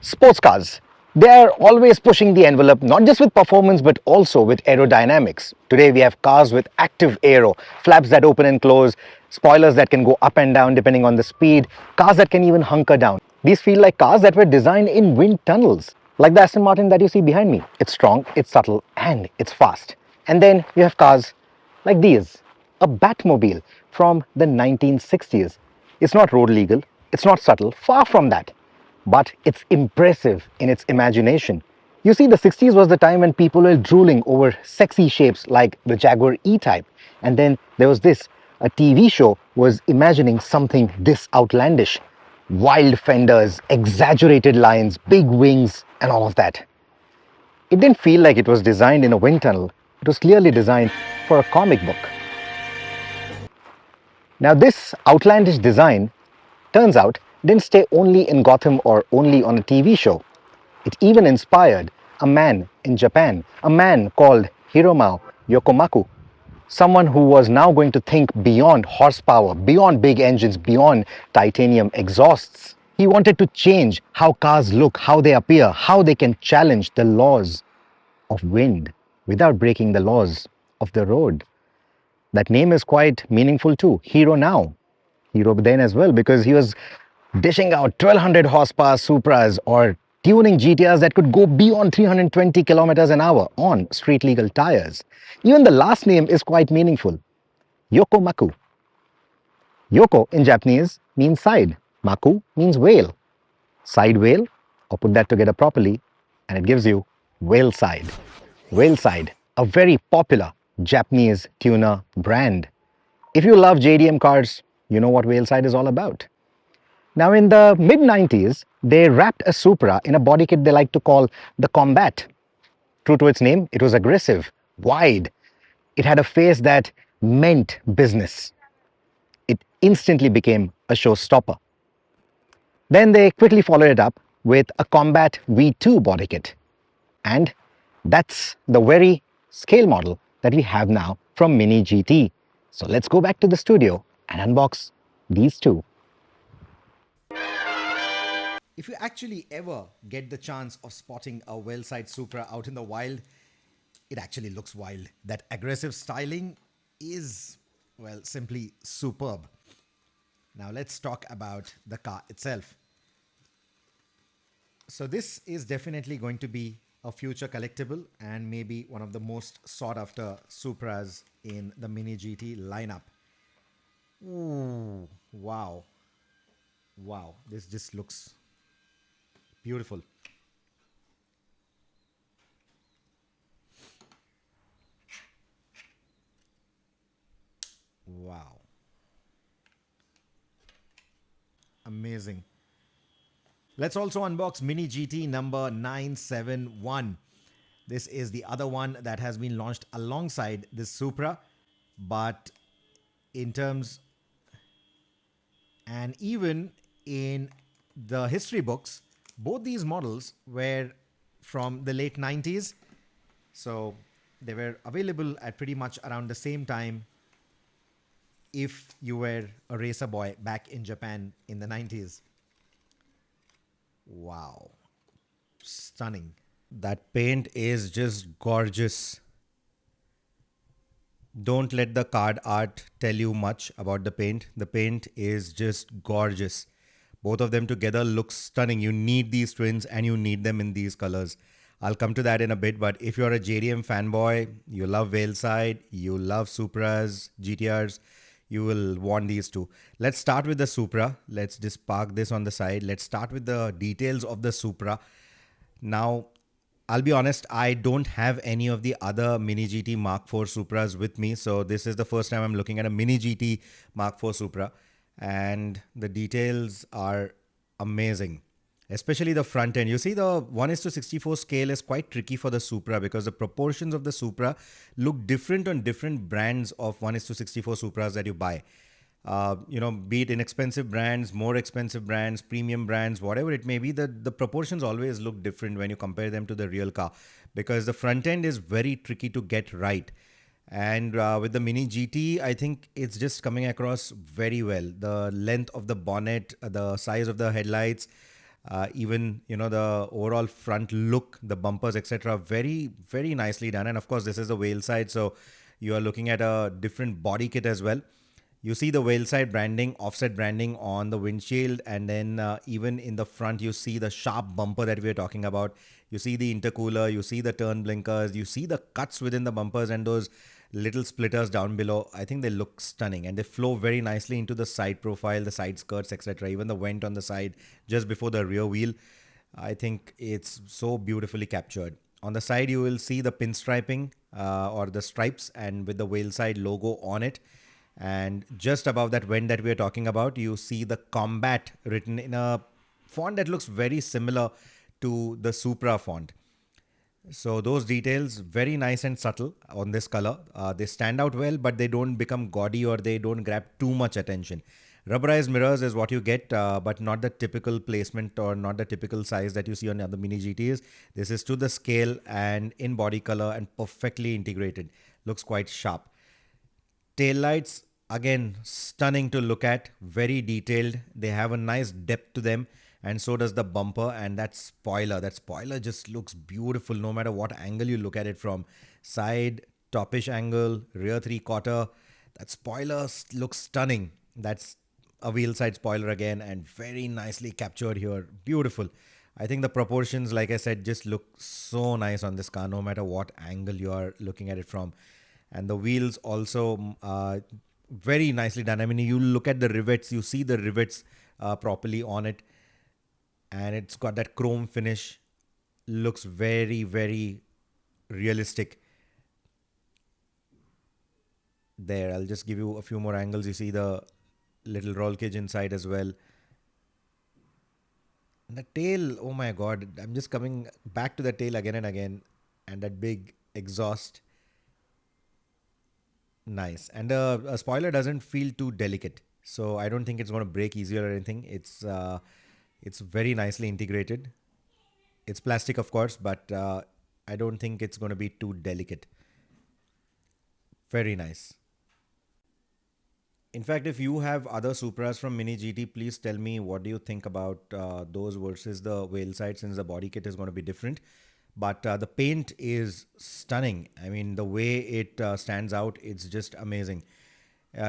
Sports cars. They are always pushing the envelope, not just with performance, but also with aerodynamics. Today we have cars with active aero, flaps that open and close, spoilers that can go up and down depending on the speed, cars that can even hunker down. These feel like cars that were designed in wind tunnels, like the Aston Martin that you see behind me. It's strong, it's subtle, and it's fast. And then you have cars like these, a Batmobile from the 1960s. It's not road legal, it's not subtle, far from that, but it's impressive in its imagination. You see, the 60s was the time when people were drooling over sexy shapes like the Jaguar E-Type. And then there was this, a TV show was imagining something this outlandish. Wild fenders, exaggerated lines, big wings, and all of that. It didn't feel like it was designed in a wind tunnel. It was clearly designed for a comic book. Now this outlandish design, turns out, didn't stay only in Gotham or only on a TV show. It even inspired a man in Japan, a man called Hironao Yokomaku, someone who was now going to think beyond horsepower, beyond big engines, beyond titanium exhausts. He wanted to change how cars look, how they appear, how they can challenge the laws of wind without breaking the laws of the road. That name is quite meaningful too, Hironao. Hero then as well, because he was dishing out 1200 horsepower Supras or tuning GTRs that could go beyond 320 kilometers an hour on street legal tires. Even the last name is quite meaningful, Yokomaku. Yoko in Japanese means side, Maku means whale. Side whale, or put that together properly, and it gives you Veilside. Veilside, a very popular Japanese tuner brand. If you love JDM cars, you know what Veilside is all about. Now in the mid-90s, they wrapped a Supra in a body kit they like to call the Combat. True to its name, it was aggressive, wide. It had a face that meant business. It instantly became a showstopper. Then they quickly followed it up with a Combat V2 body kit. And that's the very scale model that we have now from Mini GT. So let's go back to the studio and unbox these two. If you actually ever get the chance of spotting a Veilside Supra out in the wild, it actually looks wild. That aggressive styling is, well, simply superb. Now let's talk about the car itself. So this is definitely going to be a future collectible and maybe one of the most sought after Supras in the Mini GT lineup. Ooh, wow. Wow, this just looks beautiful. Wow. Amazing. Let's also unbox Mini GT number 971. This is the other one that has been launched alongside this Supra. But in terms and even in the history books, both these models were from the late 90s. So they were available at pretty much around the same time if you were a racer boy back in Japan in the 90s. Wow. Stunning. That paint is just gorgeous. Don't let the card art tell you much about the paint. The paint is just gorgeous. Both of them together look stunning. You need these twins and you need them in these colors. I'll come to that in a bit, but if you're a JDM fanboy, you love Veilside, you love Supras, GTRs, you will want these two. Let's start with the Supra. Let's just park this on the side. Let's start with the details of the Supra. Now, I'll be honest, I don't have any of the other Mini GT Mark IV Supras with me. So this is the first time I'm looking at a Mini GT Mark IV Supra. And the details are amazing, especially the front end. You see the 1:64 scale is quite tricky for the Supra because the proportions of the Supra look different on different brands of 1:64 Supras that you buy. Be it inexpensive brands, more expensive brands, premium brands, whatever it may be, the proportions always look different when you compare them to the real car because the front end is very tricky to get right. And with the Mini GT, I think it's just coming across very well. The length of the bonnet, the size of the headlights, Even the overall front look, the bumpers, etc., very very nicely done. And of course, this is the Veilside, so you are looking at a different body kit as well. You see the Veilside branding, offset branding on the windshield, and then even in the front, you see the sharp bumper that we are talking about. You see the intercooler, you see the turn blinkers, you see the cuts within the bumpers and those little splitters down below. I think they look stunning and they flow very nicely into the side profile, the side skirts, etc. Even the vent on the side just before the rear wheel. I think it's so beautifully captured. On the side, you will see the pinstriping or the stripes and with the Veilside logo on it. And just above that vent that we are talking about, you see the combat written in a font that looks very similar to the Supra font. So those details, very nice and subtle on this color. They stand out well, but they don't become gaudy or they don't grab too much attention. Rubberized mirrors is what you get, but not the typical placement or not the typical size that you see on other mini GTs. This is to the scale and in body color and perfectly integrated. Looks quite sharp. Taillights, again, stunning to look at, very detailed. They have a nice depth to them, and so does the bumper and that spoiler. That spoiler just looks beautiful no matter what angle you look at it from. Side, topish angle, rear three-quarter. That spoiler looks stunning. That's a wheel side spoiler again and very nicely captured here. Beautiful. I think the proportions, like I said, just look so nice on this car no matter what angle you are looking at it from. And the wheels also very nicely done. I mean, you look at the rivets, you see the rivets properly on it, and it's got that chrome finish. Looks very, very realistic. There, I'll just give you a few more angles. You see the little roll cage inside as well. And the tail, oh my god, I'm just coming back to the tail again and again. And that big exhaust. Nice. And a spoiler doesn't feel too delicate. So I don't think it's going to break easier or anything. It's very nicely integrated. It's plastic, of course, but I don't think it's going to be too delicate. Very nice. In fact, if you have other Supras from Mini GT, please tell me what do you think about those versus the Veilside, since the body kit is going to be different. But the paint is stunning. I mean, the way it stands out, it's just amazing.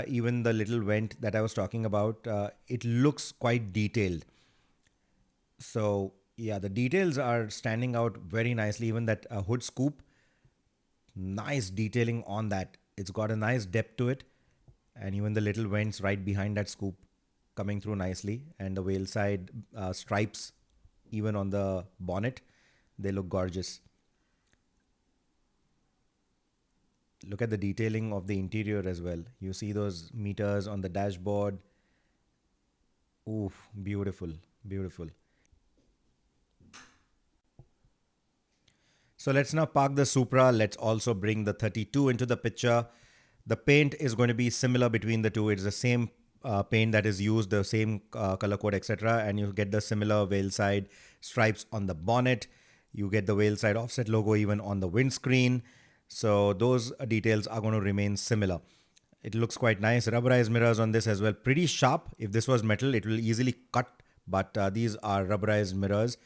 Even the little vent that I was talking about, it looks quite detailed. So yeah, the details are standing out very nicely. Even that hood scoop, nice detailing on that. It's got a nice depth to it. And even the little vents right behind that scoop coming through nicely. And the Veilside stripes, even on the bonnet, they look gorgeous. Look at the detailing of the interior as well. You see those meters on the dashboard. Oof, beautiful, beautiful. So let's now park the Supra. Let's also bring the 32 into the picture. The paint is going to be similar between the two. It's the same paint that is used, the same color code, etc. And you get the similar Veilside stripes on the bonnet. You get the Veilside offset logo even on the windscreen. So those details are going to remain similar. It looks quite nice. Rubberized mirrors on this as well. Pretty sharp. If this was metal, it will easily cut. But these are rubberized mirrors.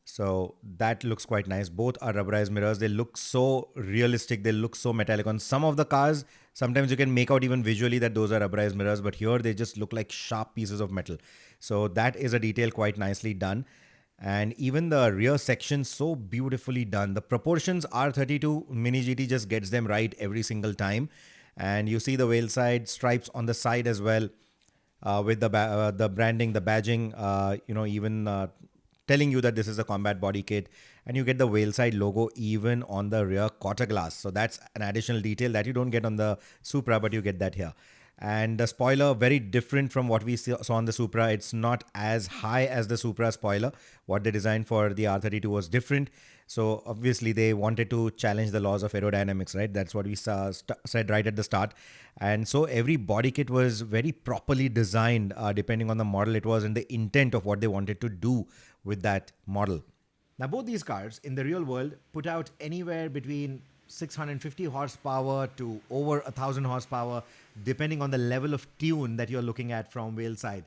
So that looks quite nice. Both are rubberized mirrors. They look so realistic. They look so metallic. On some of the cars, sometimes you can make out even visually that those are rubberized mirrors, but here they just look like sharp pieces of metal. So that is a detail quite nicely done. And even the rear section, so beautifully done. The proportions R32 Mini GT just gets them right every single time. And you see the Veilside stripes on the side as well, with the branding, the badging, even telling you that this is a combat body kit, and you get the Veilside logo even on the rear quarter glass. So that's an additional detail that you don't get on the Supra, but you get that here. And the spoiler, very different from what we saw on the Supra. It's not as high as the Supra spoiler. What they designed for the R32 was different. So obviously they wanted to challenge the laws of aerodynamics, right? That's what we said right at the start. And so every body kit was very properly designed, depending on the model it was and the intent of what they wanted to do with that model. Now, both these cars in the real world put out anywhere between 650 horsepower to over 1000 horsepower, depending on the level of tune that you're looking at from Veilside.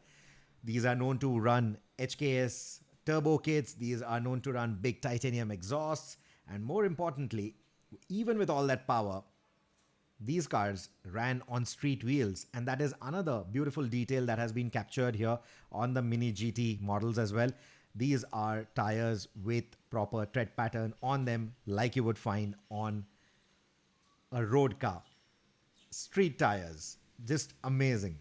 These are known to run HKS turbo kits. These are known to run big titanium exhausts. And more importantly, even with all that power, these cars ran on street wheels, and that is another beautiful detail that has been captured here on the Mini GT models as well. These are tires with proper tread pattern on them, like you would find on a road car. Street tires, just amazing.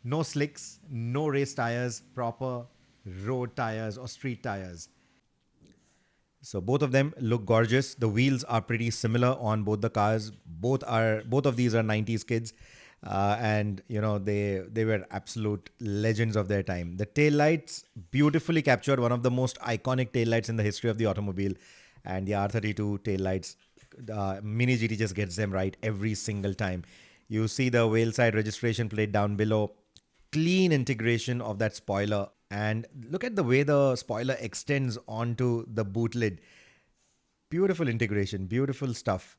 No slicks, no race tires, proper road tires or street tires. So both of them look gorgeous. The wheels are pretty similar on both the cars. Both of these are 90s kids. And you know they were absolute legends of their time. The tail lights beautifully captured one of the most iconic tail lights in the history of the automobile, and the R32 tail lights, Mini GT just gets them right every single time. You see the Veilside registration plate down below. Clean integration of that spoiler, and look at the way the spoiler extends onto the boot lid. Beautiful integration, beautiful stuff.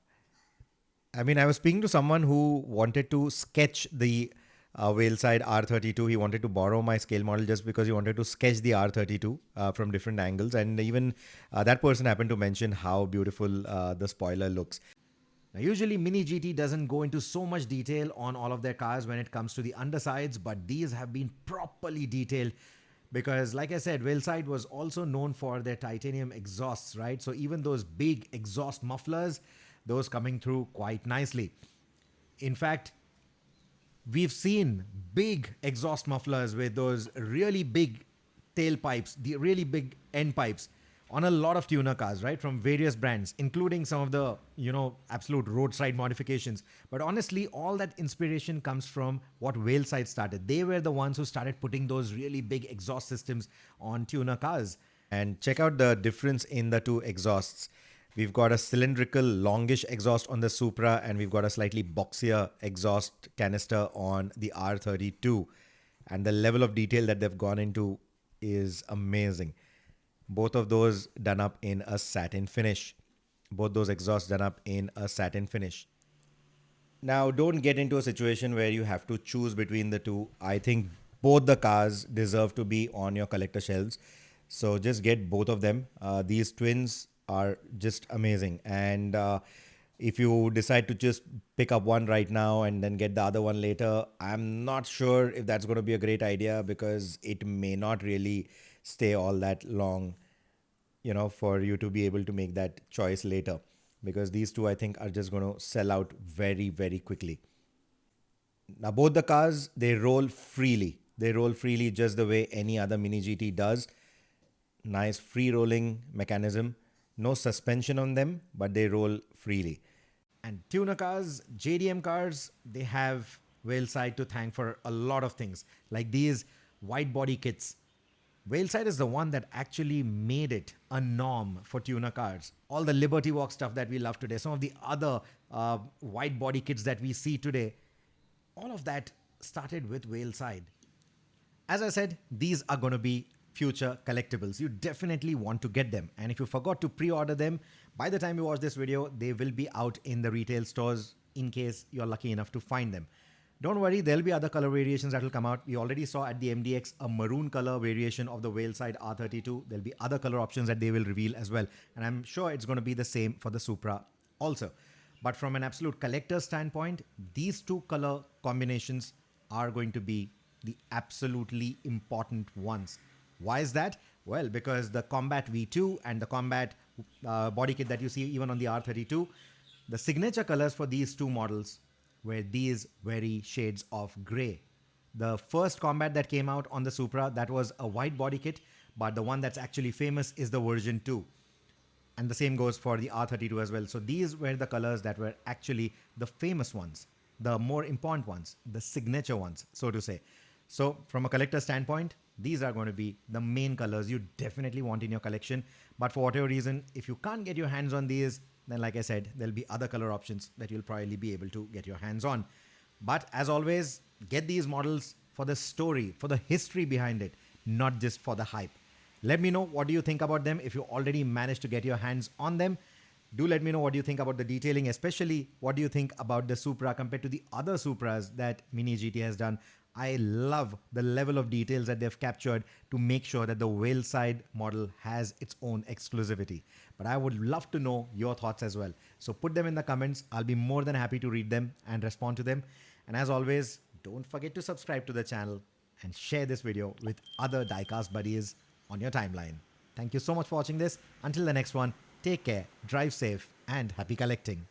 I mean, I was speaking to someone who wanted to sketch the Veilside R32. He wanted to borrow my scale model just because he wanted to sketch the R32 from different angles. And even that person happened to mention how beautiful the spoiler looks. Now, usually Mini GT doesn't go into so much detail on all of their cars when it comes to the undersides, but these have been properly detailed because, like I said, Veilside was also known for their titanium exhausts, right? So even those big exhaust mufflers, those coming through quite nicely. In fact, we've seen big exhaust mufflers with those really big tailpipes, the really big end pipes on a lot of tuner cars, right? From various brands, including some of the, absolute roadside modifications. But honestly, all that inspiration comes from what Veilside started. They were the ones who started putting those really big exhaust systems on tuner cars. And check out the difference in the two exhausts. We've got a cylindrical, longish exhaust on the Supra, and we've got a slightly boxier exhaust canister on the R32. And the level of detail that they've gone into is amazing. Both of those done up in a satin finish. Both those exhausts done up in a satin finish. Now, don't get into a situation where you have to choose between the two. I think both the cars deserve to be on your collector shelves. So just get both of them. These twins are just amazing. And if you decide to just pick up one right now and then get the other one later, I'm not sure if that's going to be a great idea because it may not really stay all that long, for you to be able to make that choice later, because these two I think are just going to sell out very, very quickly. Now, both the cars, they roll freely. They roll freely just the way any other Mini GT does. Nice free rolling mechanism. No suspension on them, but they roll freely. And tuner cars, JDM cars, they have Veilside to thank for a lot of things, like these wide body kits. Veilside is the one that actually made it a norm for tuner cars. All the Liberty Walk stuff that we love today, some of the other wide body kits that we see today, all of that started with Veilside. As I said, these are going to be future collectibles. You definitely want to get them. And if you forgot to pre-order them, by the time you watch this video, they will be out in the retail stores in case you're lucky enough to find them. Don't worry, there'll be other color variations that will come out. We already saw at the MDX a maroon color variation of the Veilside R32. There'll be other color options that they will reveal as well. And I'm sure it's going to be the same for the Supra also. But from an absolute collector standpoint, these two color combinations are going to be the absolutely important ones. Why is that? Well, because the Combat V2 and the Combat body kit that you see even on the R32, the signature colors for these two models were these very shades of gray. The first Combat that came out on the Supra, that was a white body kit, but the one that's actually famous is the version 2. And the same goes for the R32 as well. So these were the colors that were actually the famous ones, the more important ones, the signature ones, so to say. So from a collector standpoint, these are going to be the main colors you definitely want in your collection. But for whatever reason, if you can't get your hands on these, then like I said, there'll be other color options that you'll probably be able to get your hands on. But as always, get these models for the story, for the history behind it, not just for the hype. Let me know what do you think about them if you already managed to get your hands on them. Do let me know what you think about the detailing, especially what do you think about the Supra compared to the other Supras that Mini GT has done. I love the level of details that they've captured to make sure that the Veilside model has its own exclusivity. But I would love to know your thoughts as well. So put them in the comments. I'll be more than happy to read them and respond to them. And as always, don't forget to subscribe to the channel and share this video with other diecast buddies on your timeline. Thank you so much for watching this. Until the next one, take care, drive safe, and happy collecting.